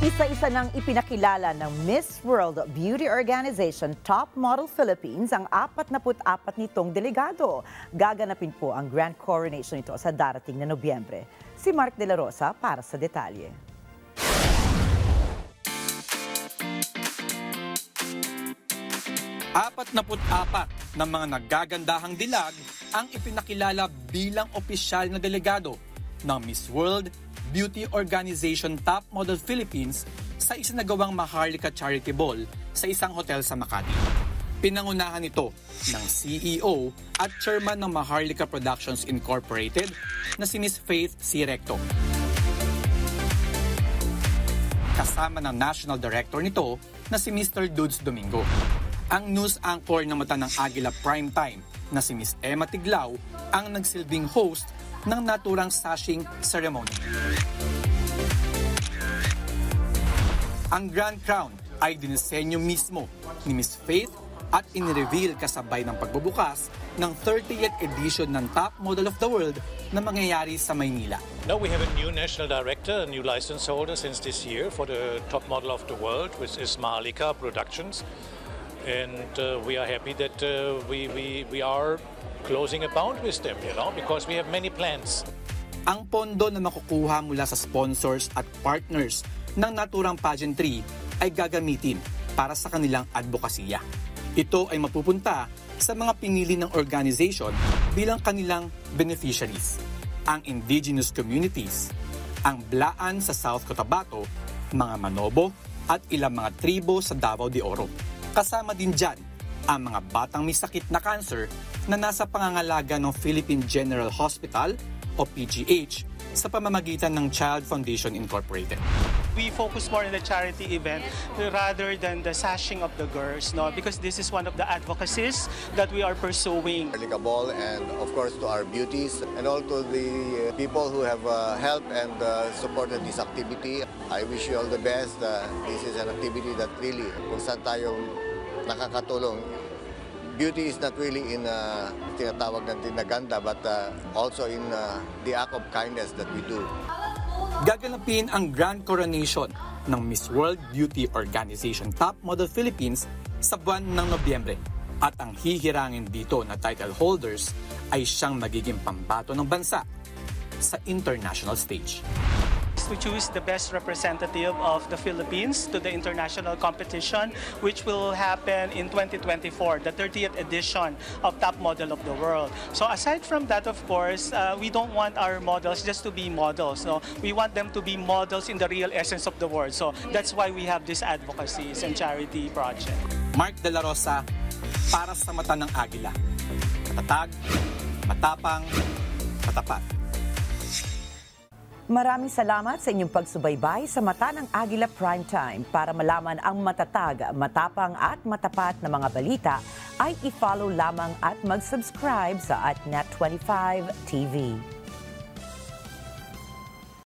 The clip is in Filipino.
Isa-isa nang ipinakilala ng Miss World Beauty Organization Top Model Philippines ang 44 nitong delegado. Gaganapin po ang grand coronation nito sa darating na Nobyembre. Si Mark De La Rosa para sa detalye. Apat ng mga naggagandahang dilag ang ipinakilala bilang opisyal na delegado ng Miss World Beauty Organization Top Model Philippines sa isinagawang Maharlika Charity Ball sa isang hotel sa Makati. Pinangunahan ito ng CEO at Chairman ng Maharlika Productions Incorporated na si Miss Faith C. Recto. Kasama ng National Director nito na si Mr. Dudes Domingo. Ang news anchor ng Mata ng Agila Primetime na si Miss Emma Tiglao ang nagsilbing host ng naturang sashing ceremony. Ang Grand Crown ay dinisenyo mismo ni Miss Faith at inireveal kasabay ng pagbubukas ng 30th edition ng Top Model of the World na mangyayari sa Maynila. Now we have a new national director, a new license holder since this year for the Top Model of the World, which is Maharlika Productions. And we are happy that we are closing a bound with them, because we have many plans. Ang pondo na makukuha mula sa sponsors at partners ng naturang pageantry ay gagamitin para sa kanilang advokasya. Ito ay mapupunta sa mga pinili ng organization bilang kanilang beneficiaries, ang indigenous communities, ang Blaan sa South Cotabato, mga Manobo at ilang mga tribo sa Davao de Oro. Kasama din dyan ang mga batang may sakit na cancer na nasa pangangalaga ng Philippine General Hospital o PGH sa pamamagitan ng Child Foundation Incorporated. We focus more on the charity event rather than the sashing of the girls, because this is one of the advocacies that we are pursuing. Maharlika Ball, and of course to our beauties and all to the people who have helped and supported this activity. I wish you all the best. This is an activity that really, kung saan tayo nakakatulong. Beauty is not really in tinatawag natin na ganda, but also in the act of kindness that we do. Gaganapin ang Grand Coronation ng Miss World Beauty Organization Top Model Philippines sa buwan ng Nobyembre. At ang hihirangin dito na title holders ay siyang magiging pambato ng bansa sa international stage. We choose the best representative of the Philippines to the international competition, which will happen in 2024, the 30th edition of Top Model of the World. So aside from that, of course, we don't want our models just to be models. We want them to be models in the real essence of the word. So that's why we have these advocacies and charity project. Mark De La Rosa, para sa Mata ng Agila. Matatag, matapang, matapat. Maraming salamat sa inyong pagsubaybay sa Mata ng Agila Primetime. Para malaman ang matatag, matapang at matapat na mga balita, ay i-follow lamang at mag-subscribe sa @Net25 TV.